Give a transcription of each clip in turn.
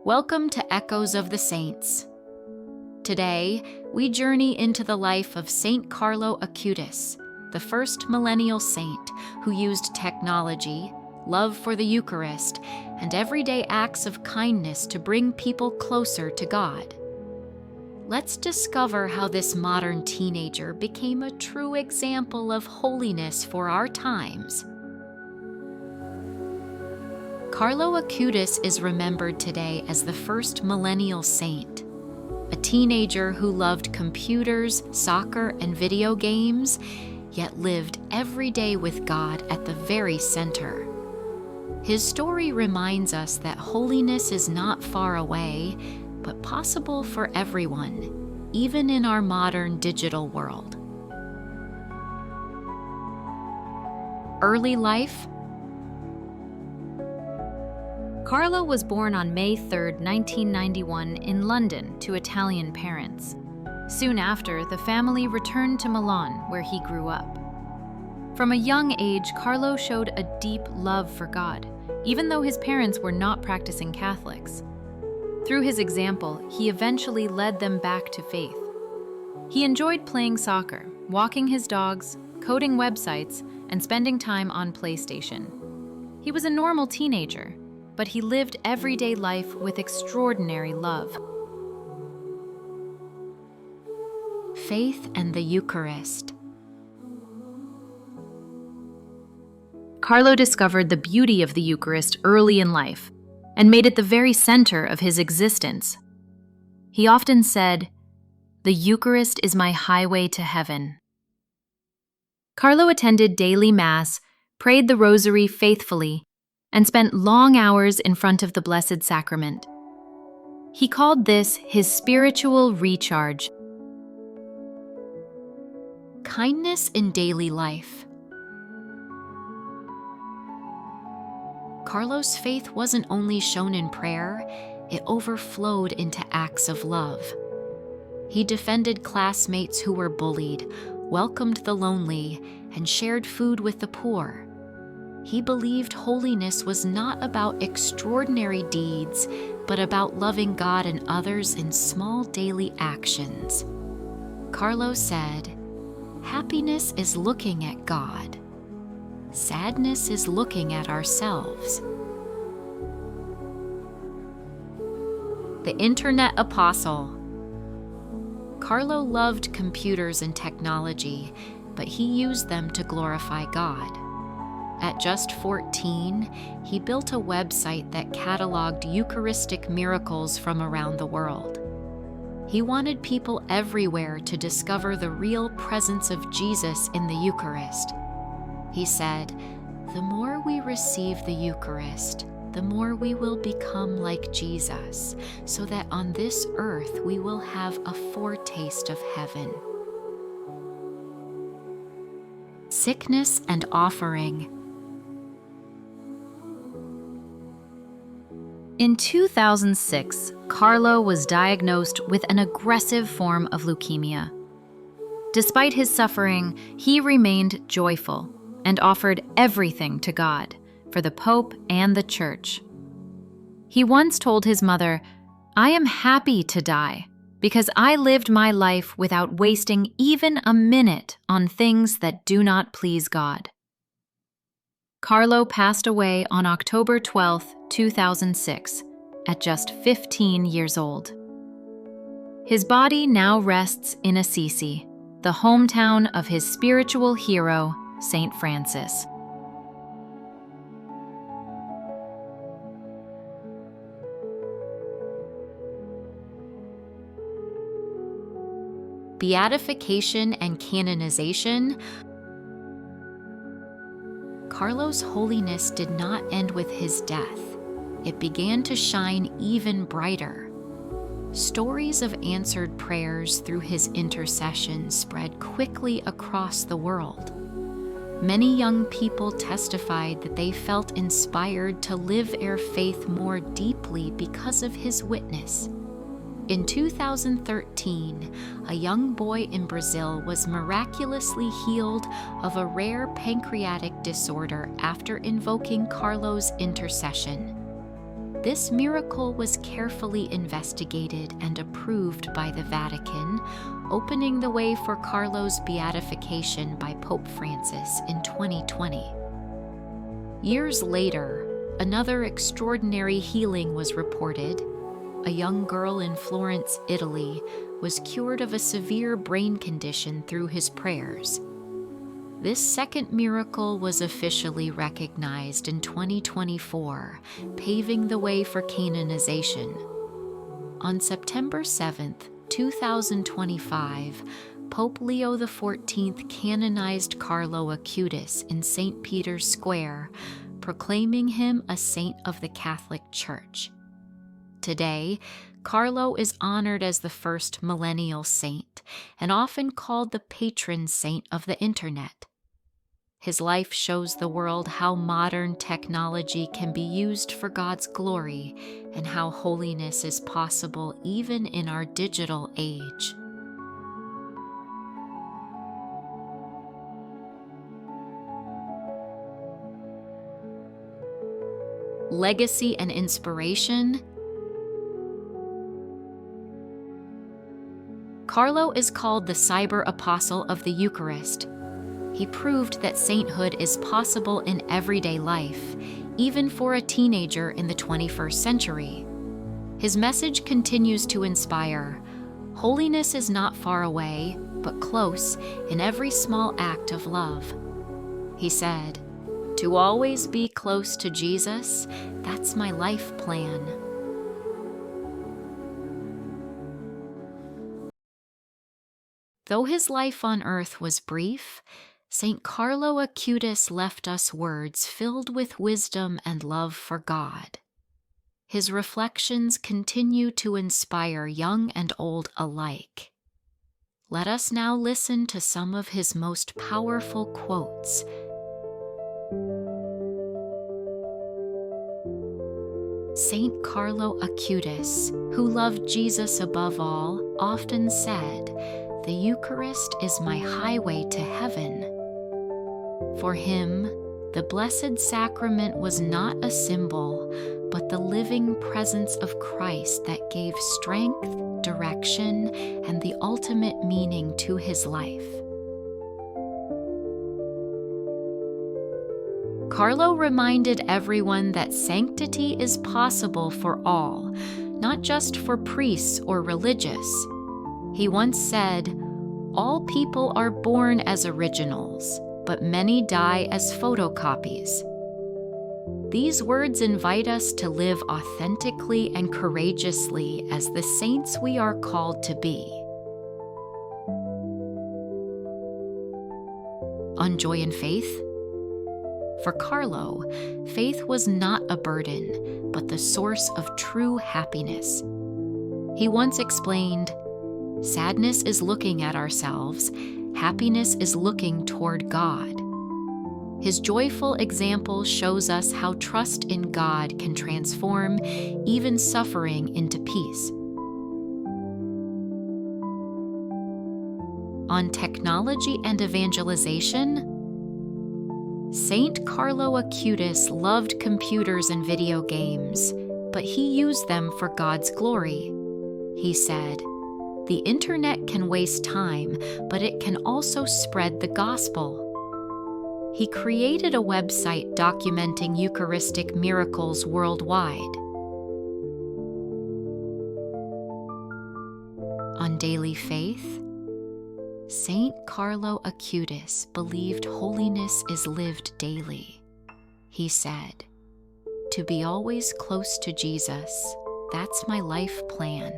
Welcome to Echoes of the Saints. Today, we journey into the life of Saint Carlo Acutis, the first millennial saint who used technology, love for the Eucharist, and everyday acts of kindness to bring people closer to God. Let's discover how this modern teenager became a true example of holiness for our times. Carlo Acutis is remembered today as the first millennial saint, a teenager who loved computers, soccer, and video games, yet lived every day with God at the very center. His story reminds us that holiness is not far away, but possible for everyone, even in our modern digital world. Early life. Carlo was born on May 3, 1991, in London to Italian parents. Soon after, the family returned to Milan, where he grew up. From a young age, Carlo showed a deep love for God, even though his parents were not practicing Catholics. Through his example, he eventually led them back to faith. He enjoyed playing soccer, walking his dogs, coding websites, and spending time on PlayStation. He was a normal teenager, but he lived everyday life with extraordinary love. Faith and the Eucharist. Carlo discovered the beauty of the Eucharist early in life and made it the very center of his existence. He often said, "The Eucharist is my highway to heaven." Carlo attended daily Mass, prayed the Rosary faithfully, and spent long hours in front of the Blessed Sacrament. He called this his spiritual recharge. Kindness in daily life. Carlo's faith wasn't only shown in prayer, it overflowed into acts of love. He defended classmates who were bullied, welcomed the lonely, and shared food with the poor. He believed holiness was not about extraordinary deeds, but about loving God and others in small daily actions. Carlo said, "Happiness is looking at God. Sadness is looking at ourselves." The Internet Apostle. Carlo loved computers and technology, but he used them to glorify God. At just 14, he built a website that cataloged Eucharistic miracles from around the world. He wanted people everywhere to discover the real presence of Jesus in the Eucharist. He said, "The more we receive the Eucharist, the more we will become like Jesus, so that on this earth we will have a foretaste of heaven." Sickness and offering. In 2006, Carlo was diagnosed with an aggressive form of leukemia. Despite his suffering, he remained joyful and offered everything to God, for the Pope and the Church. He once told his mother, "I am happy to die, because I lived my life without wasting even a minute on things that do not please God." Carlo passed away on October 12, 2006, at just 15 years old. His body now rests in Assisi, the hometown of his spiritual hero, Saint Francis. Beatification and Canonization. Carlo's holiness did not end with his death. It began to shine even brighter. Stories of answered prayers through his intercession spread quickly across the world. Many young people testified that they felt inspired to live their faith more deeply because of his witness. In 2013, a young boy in Brazil was miraculously healed of a rare pancreatic disorder after invoking Carlo's intercession. This miracle was carefully investigated and approved by the Vatican, opening the way for Carlo's beatification by Pope Francis in 2020. Years later, another extraordinary healing was reported. A young girl in Florence, Italy, was cured of a severe brain condition through his prayers. This second miracle was officially recognized in 2024, paving the way for canonization. On September 7, 2025, Pope Leo XIV canonized Carlo Acutis in St. Peter's Square, proclaiming him a saint of the Catholic Church. Today, Carlo is honored as the first millennial saint and often called the patron saint of the Internet. His life shows the world how modern technology can be used for God's glory and how holiness is possible even in our digital age. Legacy and inspiration. Carlo is called the cyber apostle of the Eucharist. He proved that sainthood is possible in everyday life, even for a teenager in the 21st century. His message continues to inspire. Holiness is not far away, but close in every small act of love. He said, "To always be close to Jesus, that's my life plan." Though his life on earth was brief, Saint Carlo Acutis left us words filled with wisdom and love for God. His reflections continue to inspire young and old alike. Let us now listen to some of his most powerful quotes. Saint Carlo Acutis, who loved Jesus above all, often said, "The Eucharist is my highway to heaven." For him, the Blessed Sacrament was not a symbol, but the living presence of Christ that gave strength, direction, and the ultimate meaning to his life. Carlo reminded everyone that sanctity is possible for all, not just for priests or religious. He once said, "All people are born as originals, but many die as photocopies." These words invite us to live authentically and courageously as the saints we are called to be. On joy and faith. For Carlo, faith was not a burden, but the source of true happiness. He once explained, "Sadness is looking at ourselves, happiness is looking toward God." His joyful example shows us how trust in God can transform even suffering into peace. On technology and evangelization, Saint Carlo Acutis loved computers and video games, but he used them for God's glory. He said, "The internet can waste time, but it can also spread the gospel." He created a website documenting Eucharistic miracles worldwide. On daily faith, Saint Carlo Acutis believed holiness is lived daily. He said, "To be always close to Jesus, that's my life plan."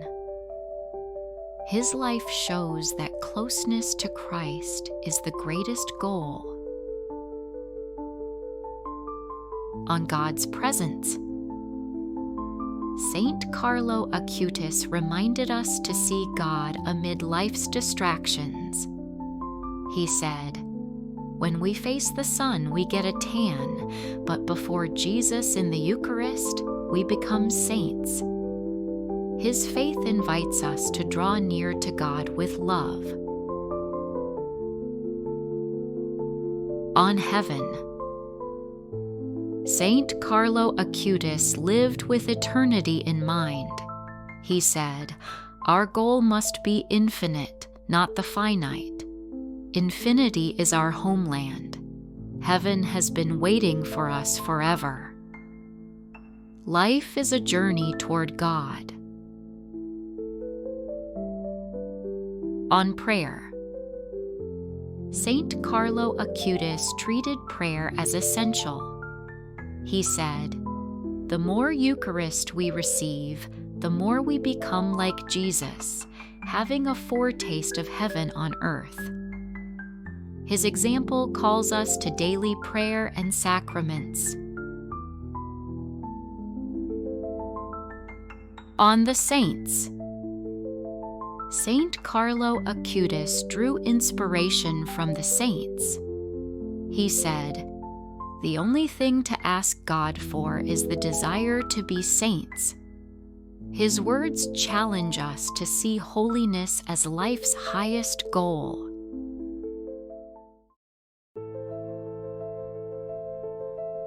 His life shows that closeness to Christ is the greatest goal. On God's presence, Saint Carlo Acutis reminded us to see God amid life's distractions. He said, "When we face the sun, we get a tan, but before Jesus in the Eucharist, we become saints." His faith invites us to draw near to God with love. On heaven, Saint Carlo Acutis lived with eternity in mind. He said, "Our goal must be infinite, not the finite. Infinity is our homeland. Heaven has been waiting for us forever." Life is a journey toward God. On prayer. Saint Carlo Acutis treated prayer as essential. He said, "The more Eucharist we receive, the more we become like Jesus, having a foretaste of heaven on earth." His example calls us to daily prayer and sacraments. On the saints. Saint Carlo Acutis drew inspiration from the saints. He said, "The only thing to ask God for is the desire to be saints." His words challenge us to see holiness as life's highest goal.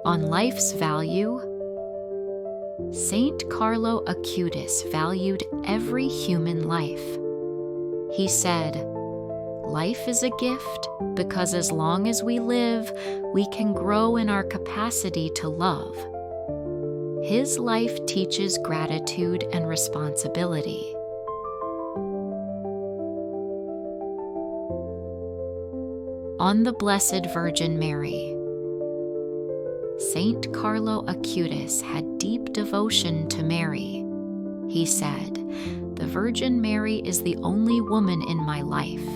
On life's value, Saint Carlo Acutis valued every human life. He said, "Life is a gift because as long as we live, we can grow in our capacity to love." His life teaches gratitude and responsibility. On the Blessed Virgin Mary. Saint Carlo Acutis had deep devotion to Mary. He said, "The Virgin Mary is the only woman in my life."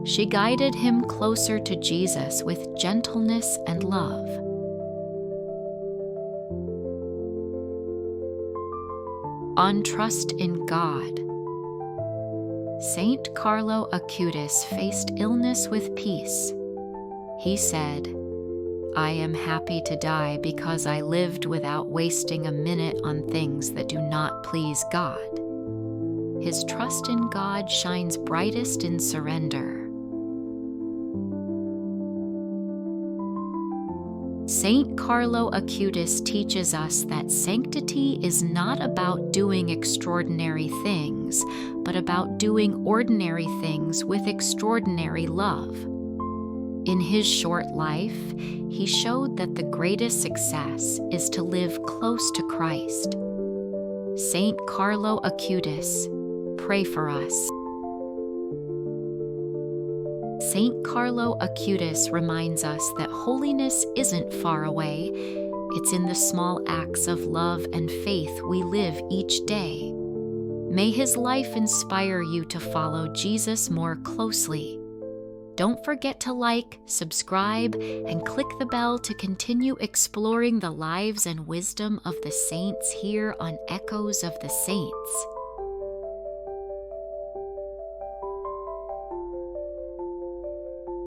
She guided him closer to Jesus with gentleness and love. On trust in God. Saint Carlo Acutis faced illness with peace. He said, "I am happy to die because I lived without wasting a minute on things that do not please God." His trust in God shines brightest in surrender. Saint Carlo Acutis teaches us that sanctity is not about doing extraordinary things, but about doing ordinary things with extraordinary love. In his short life, he showed that the greatest success is to live close to Christ. Saint Carlo Acutis, pray for us. Saint Carlo Acutis reminds us that holiness isn't far away. It's in the small acts of love and faith we live each day. May his life inspire you to follow Jesus more closely. Don't forget to like, subscribe, and click the bell to continue exploring the lives and wisdom of the saints here on Echoes of the Saints.